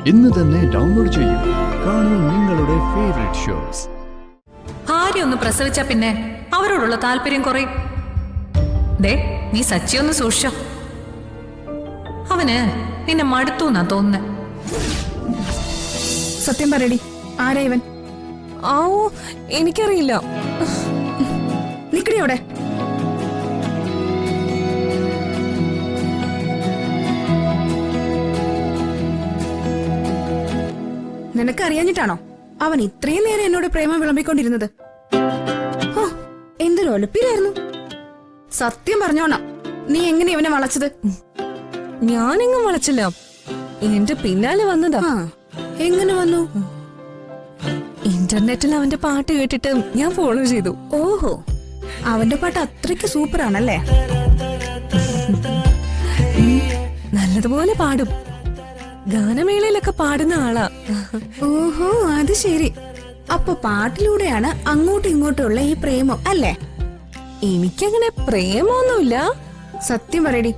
ഇന്ന് തന്നെ ഡൗൺലോഡ് ചെയ്യൂ. കാണൂ നിങ്ങളുടെ ഫേവറേറ്റ് ഷോസ്. ഭാര്യ ഒന്ന് പ്രസവിച്ച പിന്നെ അവരോടുള്ള താല്പര്യം കുറയും. ദേ, നീ സച്ചി ഒന്ന് സൂക്ഷിച്ചോ. അവന് നിന്നെ മടുത്തു എന്നാ തോന്നുന്നേ. സത്യം പറയടി, ആരാ ഇവൻ? എനിക്കറിയില്ല. നിക്കടി അവിടെ. നിനക്കറിയാഞ്ഞിട്ടാണോ അവൻ ഇത്രയും നേരം എന്നോട് പ്രേമം വിളമ്പിക്കൊണ്ടിരുന്നത്? എന്തൊരു ഒലിപ്പിലായിരുന്നു. സത്യം പറഞ്ഞോണം, നീ എങ്ങനെ ഇവനെ വളച്ചത്? ഞാനെങ്ങും വളച്ചില്ല, എന്റെ പിന്നാലെ വന്നതാ. എങ്ങനെ വന്നു? ഇന്റർനെറ്റിൽ അവന്റെ പാട്ട് കേട്ടിട്ട് ഞാൻ ഫോളോ ചെയ്തു. ഓഹോ, അവന്റെ പാട്ട് അത്രയ്ക്ക് സൂപ്പറാണല്ലേ? നല്ലതുപോലെ പാടും, ഗാനമേളയിലൊക്കെ പാടുന്ന ആളാ. ഓഹോ, അത് ശരി. അപ്പൊ പാട്ടിലൂടെയാണ് അങ്ങോട്ടും ഇങ്ങോട്ടും ഉള്ള ഈ പ്രേമം അല്ലേ? എനിക്കങ്ങനെ പ്രേമൊന്നുമില്ല. സത്യം പറയടി,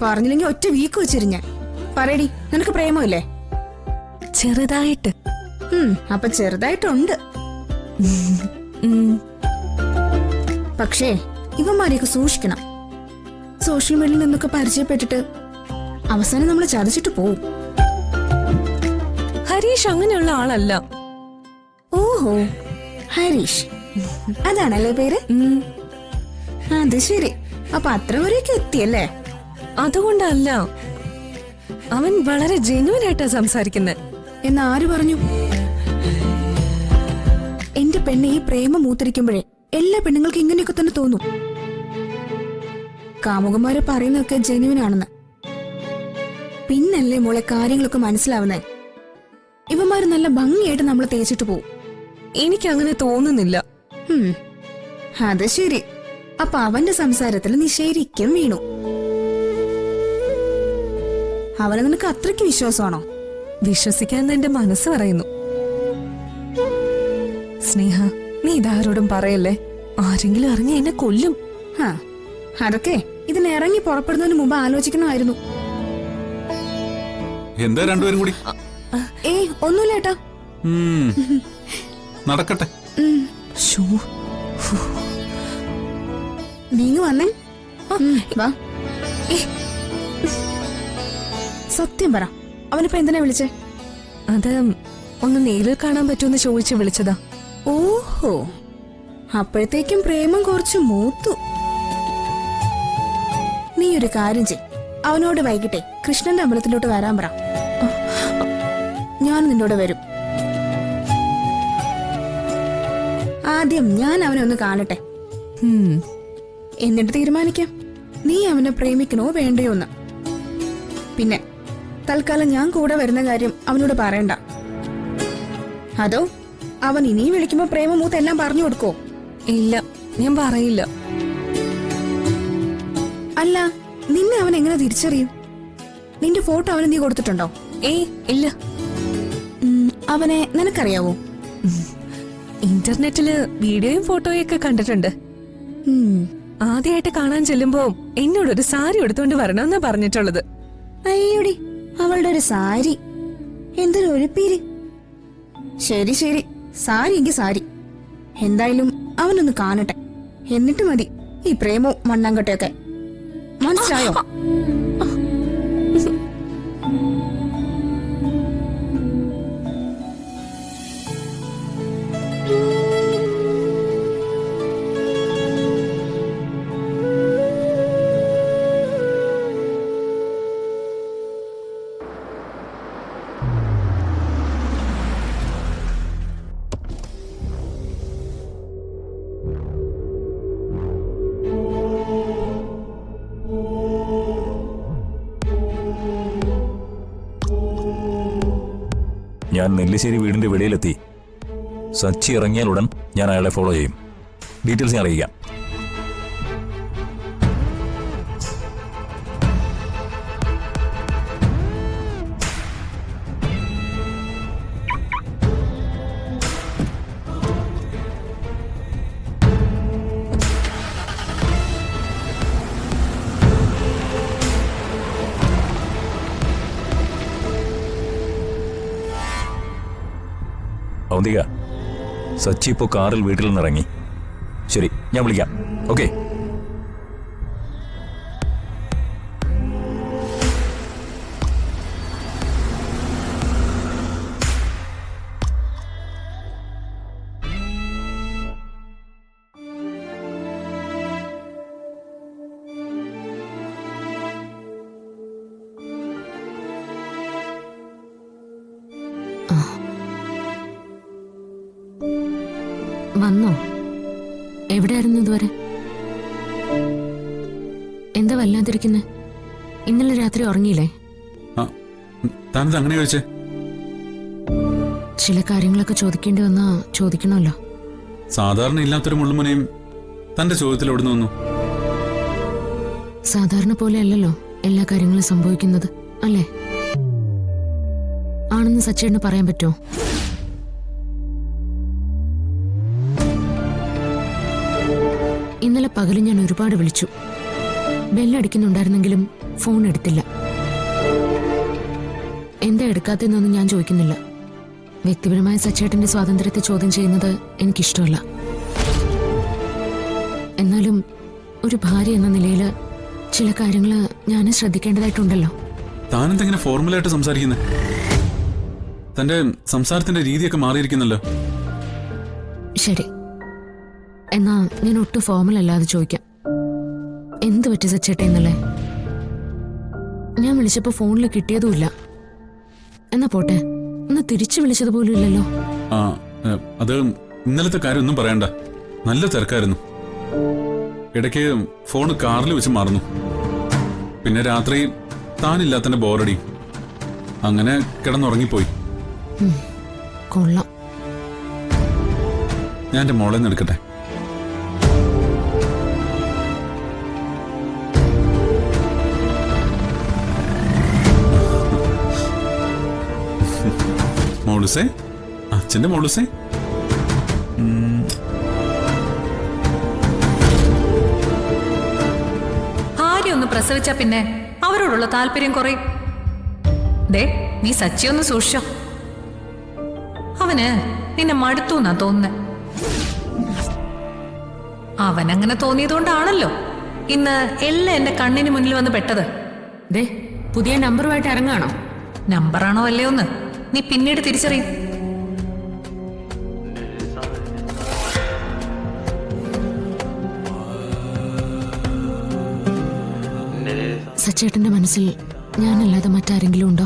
പറഞ്ഞില്ലെങ്കിൽ ഒറ്റ വീക്ക് വെച്ചിരുന്ന. പറയടി, നിനക്ക് പ്രേമമില്ലേ? ചെറുതായിട്ട്. അപ്പൊ ചെറുതായിട്ടുണ്ട്. പക്ഷേ ഇവന്മാരെയൊക്കെ സൂക്ഷിക്കണം. സോഷ്യൽ മീഡിയയിൽ നിന്നൊക്കെ പരിചയപ്പെട്ടിട്ട് അവസാനം നമ്മൾ ചതച്ചിട്ട് പോവും. ഹരീഷ് അങ്ങനെയുള്ള ആളല്ല. ഓഹോ, ഹരീഷ് അതാണല്ലേ പേര്? അത് ശരി. അപ്പൊ അത്ര വരെയൊക്കെ എത്തിയല്ലേ? അതുകൊണ്ടല്ല, അവൻ വളരെ ജെന്യുവനായിട്ടാ സംസാരിക്കുന്നത്. എന്ന് ആര് പറഞ്ഞു? എന്റെ പെണ്ണെ, ഈ പ്രേമം മൂത്തിരിക്കുമ്പോഴേ എല്ലാ പെണ്ണുങ്ങൾക്ക് ഇങ്ങനെയൊക്കെ തന്നെ തോന്നും. കാമുകന്മാരെ പറയുന്നതൊക്കെ ജെന്യുവൻ ആണെന്ന്. പിന്നല്ലേ മോളെ കാര്യങ്ങളൊക്കെ മനസ്സിലാവുന്നേ. ഇവന്മാര് നല്ല ഭംഗിയായിട്ട് നമ്മളെ തേച്ചിട്ട് പോവും. എനിക്കങ്ങനെ തോന്നുന്നില്ല. അത് ശരി. അപ്പൊ അവന്റെ സംസാരത്തിൽ നീ ശരിക്കും വീണു. അവനെ നിനക്ക് അത്രയ്ക്ക് വിശ്വാസമാണോ? വിശ്വസിക്കാൻ എന്റെ മനസ്സ് പറയുന്നു. സ്നേഹ, നീ ഇതാരോടും പറയല്ലേ. ആരെങ്കിലും അറിഞ്ഞ എന്നെ കൊല്ലും. അതൊക്കെ ഇതിന് ഇറങ്ങി പുറപ്പെടുന്നതിന് മുമ്പ് ആലോചിക്കണമായിരുന്നു. എന്താ രണ്ടുപേരും കൂടി? ഒന്നുമില്ല ഏട്ടാ. നടക്കട്ടെ. നീങ്ങ വന്നേ. വാ. സത്യം പറ, അവനിപ്പോ എന്തിനാ വിളിച്ചേ? അത് ഒന്ന് നേരിൽ കാണാൻ പറ്റുമെന്ന് ചോദിച്ചു വിളിച്ചതാ. ഓഹോ, അപ്പോഴത്തേക്കും പ്രേമം കുറച്ച് മൂത്തു. നീ ഒരു കാര്യം ചെയ്, അവനോട് വൈകിട്ടെ കൃഷ്ണന്റെ അമ്പലത്തിലോട്ട് വരാൻ പറ. ഞാൻ നിന്നോട് വരും. ആദ്യം ഞാൻ അവനെ ഒന്ന് കാണട്ടെ, എന്നിട്ട് തീരുമാനിക്കാം നീ അവനെ പ്രേമിക്കണോ വേണ്ടയോ എന്ന്. പിന്നെ തൽക്കാലം ഞാൻ കൂടെ വരുന്ന കാര്യം അവനോട് പറയണ്ട. അതോ അവൻ ഇനിയും വിളിക്കുമ്പോ പ്രേമമൂത്ത് എല്ലാം പറഞ്ഞു കൊടുക്കോ? ഇല്ല, ഞാൻ പറയില്ല. അല്ല, നിന്നെ അവൻ എങ്ങനെ തിരിച്ചറിയും? നിന്റെ ഫോട്ടോ അവന് നീ കൊടുത്തിട്ടുണ്ടോ? ഇല്ല. അവനെ നിനക്കറിയാവോ? ഇന്റർനെറ്റില് വീഡിയോയും ഫോട്ടോയും ഒക്കെ കണ്ടിട്ടുണ്ട്. ആദ്യമായിട്ട് കാണാൻ ചെല്ലുമ്പോ എന്നോടൊരു സാരി എടുത്തോണ്ട് വരണമെന്നാ പറഞ്ഞിട്ടുള്ളത്. അയ്യോടി, അവളുടെ ഒരു സാരി, എന്തൊരു ഒഴിപ്പീര്. ശരി ശരി, സാരി എങ്കിൽ സാരി. എന്തായാലും അവനൊന്ന് കാണട്ടെ, എന്നിട്ട് മതി ഈ പ്രേമവും മണ്ണാങ്കട്ടയൊക്കെ. മനസ്സിലായോ? ഞാൻ നെല്ലിശ്ശേരി വീടിന്റെ വെളിയിലെത്തി. സച്ചി ഇറങ്ങിയാൽ ഉടൻ ഞാൻ അയാളെ ഫോളോ ചെയ്യും. ഡീറ്റെയിൽസ് ഞാൻ അറിയിക്കാം. അവന്തിക, സച്ചി ഇപ്പോൾ കാറിൽ വീട്ടിൽ നിന്ന് ഇറങ്ങി. ശരി, ഞാൻ വിളിക്കാം. ഓക്കെ. വന്നോ? എവിടെയായിരുന്നു ഇതുവരെ? എന്താ വല്ലാതിരിക്കുന്നെ? ഇന്നലെ രാത്രി ഉറങ്ങിയില്ലേ? താനത് അങ്ങനെ ചോദിച്ചേ? ചില കാര്യങ്ങളൊക്കെ ചോദിക്കേണ്ടി വന്നാ ചോദിക്കണമല്ലോ. സാധാരണ ഇല്ലാത്തൊരു മുള്ളുമുനയും തന്റെ ചോദ്യത്തിൽ എവിടെ നിന്ന് വന്നു? സാധാരണ പോലെ അല്ലല്ലോ എല്ലാ കാര്യങ്ങളും സംഭവിക്കുന്നത്, അല്ലേ? ആണെന്ന് സച്ചേട്ടന് പറയാൻ പറ്റുമോ? ഇന്നലെ പകല് ഞാൻ ഒരുപാട് വിളിച്ചു. ബെല്ലടിക്കുന്നുണ്ടായിരുന്നെങ്കിലും ഫോൺ എടുത്തില്ല. എന്താ എടുക്കാത്തെന്നൊന്നും ഞാൻ ചോദിക്കുന്നില്ല. വ്യക്തിപരമായ സച്ചേട്ടന്റെ സ്വാതന്ത്ര്യത്തെ ചോദ്യം ചെയ്യുന്നത് എനിക്കിഷ്ടമല്ല. എന്നാലും ഒരു ഭാര്യ എന്ന നിലയിൽ ചില കാര്യങ്ങൾ ഞാൻ ശ്രദ്ധിക്കേണ്ടതായിട്ടുണ്ടല്ലോ. താനെന്തെങ്ങനെ ഫോർമലായിട്ട് സംസാരിക്കുന്നത്? തന്റെ സംസാരത്തിന്റെ രീതിയൊക്കെ മാറിയിരിക്കുന്നല്ലോ. ശരി, എന്നാ ഞാൻ ഒട്ടും ഫോർമൽ അല്ലാതെ ചോദിക്കാം. എന്ത് പറ്റി സച്ചേട്ട ഇന്നലെ? ഞാൻ വിളിച്ചപ്പോ ഫോണിൽ കിട്ടിയതുമില്ല. എന്നാ പോട്ടെ, ഒന്ന് തിരിച്ചു വിളിച്ചതുപോലും ഇല്ലല്ലോ. അത് ഇന്നലത്തെ കാര്യം ഒന്നും പറയണ്ട. നല്ല തിരക്കായിരുന്നു. ഇടയ്ക്ക് ഫോൺ കാറിൽ വെച്ച് മറന്നു. പിന്നെ രാത്രി താനില്ലാത്തന്റെ ബോറടി. അങ്ങനെ കിടന്നുറങ്ങിപ്പോയി. കൊള്ളാം. ഞാൻ എന്റെ മോളെ നിന്ന് എടുക്കട്ടെ. മോളുസേ, അച്ഛന്റെ മോളുസേ. ഭാര്യ ഒന്ന് പ്രസവിച്ചാ പിന്നെ അവരോടുള്ള താല്പര്യം കുറയും. ദേ, നീ സച്ചി ഒന്ന് സൂക്ഷിച്ചോ. അവന് നിന്നെ മടുത്തു എന്നാ തോന്നുന്നെ. അവനങ്ങനെ തോന്നിയതുകൊണ്ടാണല്ലോ ഇന്ന് എല്ലാം എന്റെ കണ്ണിന് മുന്നിൽ വന്ന് പെട്ടത്. ദേ, പുതിയ നമ്പറുമായിട്ട് ഇറങ്ങാണോ? നമ്പറാണോ അല്ലയോന്ന് നീ പിന്നീട് തിരിച്ചറിയും. സച്ചേട്ടന്റെ മനസ്സിൽ ഞാനല്ലാതെ മറ്റാരെങ്കിലും ഉണ്ടോ?